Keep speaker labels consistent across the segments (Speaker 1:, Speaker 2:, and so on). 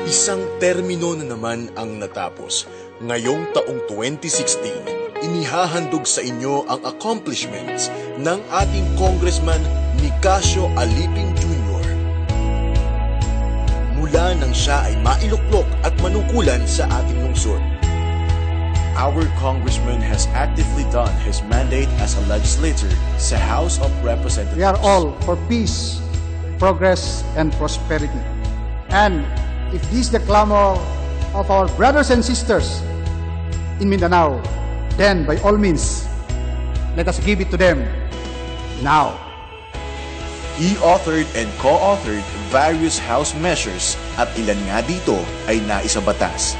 Speaker 1: Isang termino na naman ang natapos. Ngayong taong 2016, inihahandog sa inyo ang accomplishments ng ating Congressman Nicasio Aliping Jr. Mula nang siya ay mailuklok at manungkulan sa ating lungsod. Our congressman has actively done his mandate as a legislator sa House of Representatives.
Speaker 2: We are all for peace, progress, and prosperity. And if this is the clamor of our brothers and sisters in Mindanao, then by all means, let us give it to them now.
Speaker 1: He authored and co-authored various House measures at ilan nga dito ay naisabatas.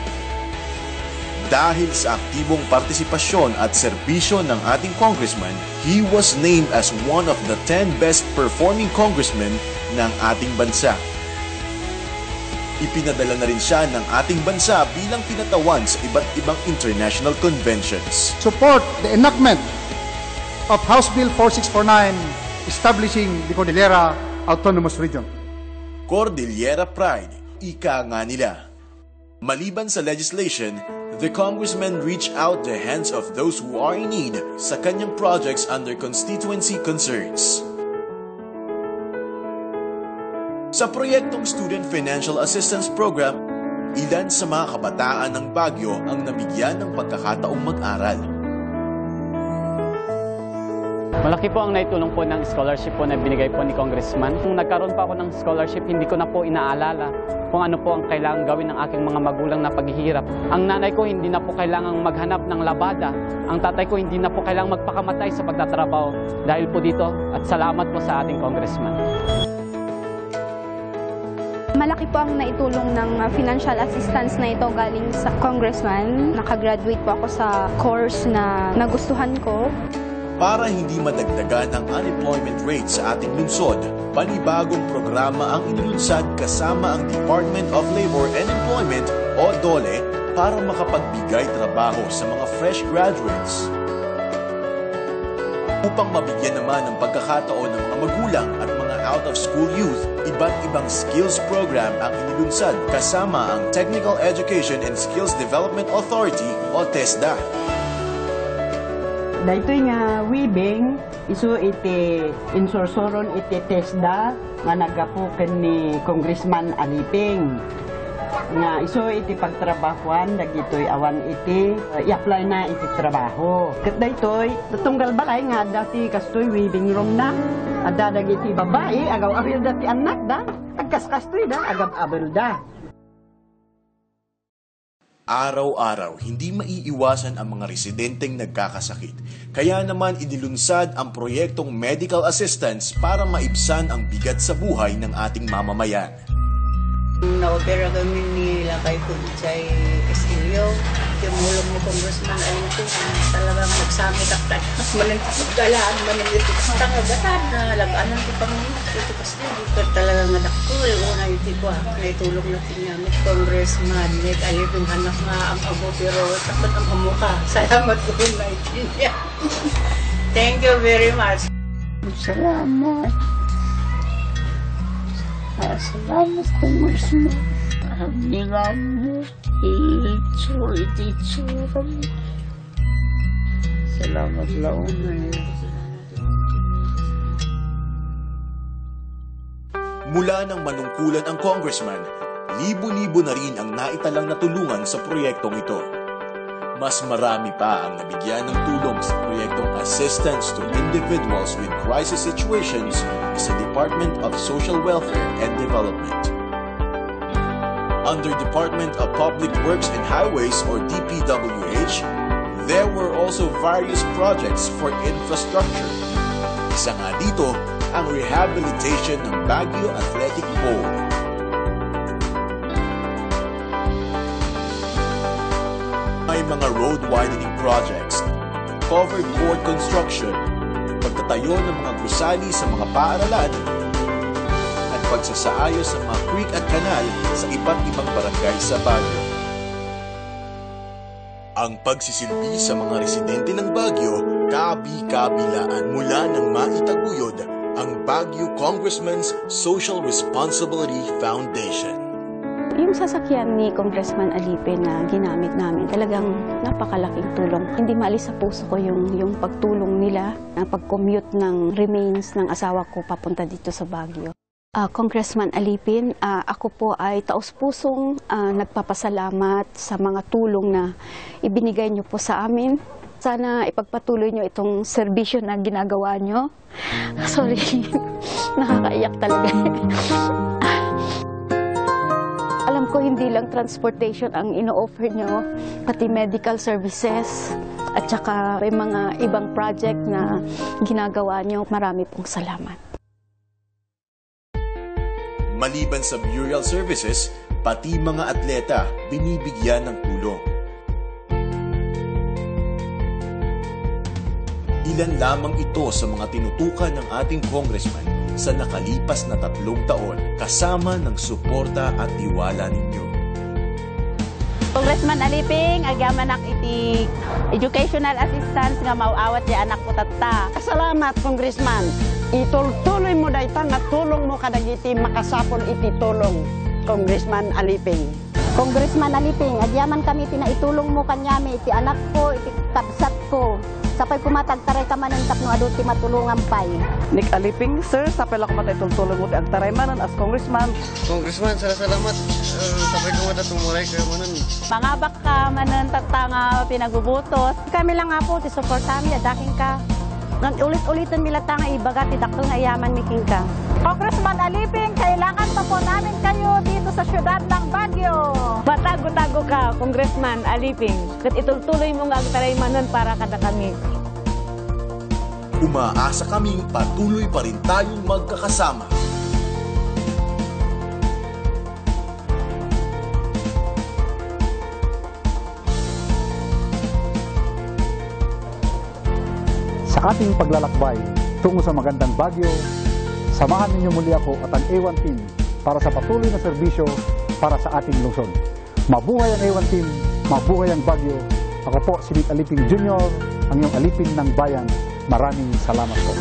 Speaker 1: Dahil sa aktibong partisipasyon at serbisyo ng ating congressman, he was named as one of the 10 best performing congressmen ng ating bansa. Ipinadala na rin siya ng ating bansa bilang pinatawan sa iba't ibang international conventions.
Speaker 2: Support the enactment of House Bill 4649 establishing the Cordillera Autonomous Region.
Speaker 1: Cordillera Pride, ika nga nila. Maliban sa legislation, the congressman reached out the hands of those who are in need sa kanyang projects under constituency concerns. Sa proyektong Student Financial Assistance Program, ilan sa mga kabataan ng Baguio ang nabigyan ng pagkakataong mag-aral.
Speaker 3: Malaki po ang naitulong po ng scholarship po na binigay po ni Congressman. Kung nagkaroon pa ako ng scholarship, hindi ko na po inaalala kung ano po ang kailangan gawin ng aking mga magulang na paghihirap. Ang nanay ko hindi na po kailangang maghanap ng labada. Ang tatay ko hindi na po kailangang magpakamatay sa pagtatrabaho dahil po dito at salamat po sa ating Congressman.
Speaker 4: Malaki po ang naitulong ng financial assistance na ito galing sa Congressman. Nakagraduate po ako sa course na nagustuhan ko.
Speaker 1: Para hindi madagdagan ang unemployment rate sa ating lungsod, panibagong programa ang inilunsad kasama ang Department of Labor and Employment o DOLE para makapagbigay trabaho sa mga fresh graduates. Upang mabigyan naman ng pagkakataon ng mga magulang at mga out-of-school youth, iba't ibang skills program ang inilunsad kasama ang Technical Education and Skills Development Authority o TESDA.
Speaker 5: Dahito nga weaving, iso iti insorsoron iti TESDA nga nagapuken ni Congressman Aliping. Nga iso iti pagtrabahuan, dagitoy awan iti i-apply na iti trabaho. Kat daytoy, tunggal balay nga dati kastoy weaving room na. Ada dagiti babae, agaw-awil dati anak da. Agkas-kastoy da, agab-abel da.
Speaker 1: Araw-araw, hindi maiiwasan ang mga residenteng nagkakasakit. Kaya naman inilunsad ang proyektong medical assistance para maibsan ang bigat sa buhay ng ating mamamayan.
Speaker 6: Na-opera kami nila kay Punchay Castillo. Yung mulong ni Congressman ay ito. Talagang nagsamit ang tayo. Managdalaan, managdalaan. Tangagatan na laganan ko pang ito kasi dito talagang anak ko. Una ito ko naitulong na tinamit Congressman. Aliping hanap nga ang abo pero takot ang amuka. Salamat ko na ito niya. Thank you very much.
Speaker 7: Salamat. Salamat Congressman. Nila mo itsura mo. Salamat lang
Speaker 1: Mula nang manungkulan ang congressman, libo-libo na rin ang naitalang natulungan sa proyektong ito. Mas marami pa ang nabigyan ng tulong sa proyektong Assistance to Individuals with Crisis Situations sa Department of Social Welfare and Development. Under Department of Public Works and Highways or DPWH, there were also various projects for infrastructure. Isa nga dito ang rehabilitation ng Baguio Athletic Bowl. May mga road widening projects, covered court construction, pagtatayo ng mga gusali sa mga paaralan, at pagsasaayos ng mga creek at kanal sa iba't ibang barangay sa Baguio. Ang pagsisilbi sa mga residente ng Baguio, kabi-kabilaan mula nang maitaguyod ang Baguio Congressman's Social Responsibility Foundation.
Speaker 8: Yung sasakyan ni Congressman Aliping na ginamit namin, talagang napakalaking tulong. Hindi maalis sa puso ko yung pagtulong nila, ang pag-commute ng remains ng asawa ko papunta dito sa Baguio. Congressman Aliping, ako po ay taos-pusong nagpapasalamat sa mga tulong na ibinigay niyo po sa amin. Sana ipagpatuloy niyo itong serbisyo na ginagawa niyo. Sorry, nakakaiyak talaga. Alam ko hindi lang transportation ang ino-offer nyo, pati medical services at saka may mga ibang project na ginagawa nyo. Marami pong salamat.
Speaker 1: Maliban sa burial services, pati mga atleta binibigyan ng tulong. Ilan lamang ito sa mga tinutukan ng ating congressman sa nakalipas na 3 taon kasama ng suporta at tiwala ninyo.
Speaker 9: Congressman Aliping, agyaman iti educational assistance nga mauawat di anak ko tatta.
Speaker 5: Salamat, Congressman. Ituloy mo dahi nga tulong mo kadagiti makasapol iti tulong, Congressman Aliping.
Speaker 9: Congressman Aliping, agyaman kami tinaitulong mo kanyami iti anak ko, iti kabsat ko. Sapay kumatagtaray ka manan tapno adot ti matulungan pay.
Speaker 10: Nick Aliping, sir, sapay lang kumatay tulong mo ti agtaray manan as congressman.
Speaker 11: Congressman, salamat. Sapay kumatatumuray kayo manan.
Speaker 9: Mangabak ka manan tatanga pinagubutos. Kami lang nga po, ti support kami, adaking ka. Ulit-ulitan mila tanga ibaga, ti dakto nga yaman miking ka.
Speaker 12: Congressman Aliping, kailangan pa po namin kayo dito sa syudad ng Baguio.
Speaker 9: Batago-tago ka, Congressman Aliping. Kat ituloy mo nga agtaray manan para kada kami.
Speaker 1: Umaasa kaming patuloy pa rin tayong magkakasama.
Speaker 2: Sa ating paglalakbay tungo sa magandang Baguio, samahan ninyo muli ako at ang A1 Team para sa patuloy na serbisyo para sa ating lungsod. Mabuhay ang A1 Team, mabuhay ang Baguio. Ako po si Nick Aliping Jr., ang iyong alipin ng bayan. Maraming salamat po.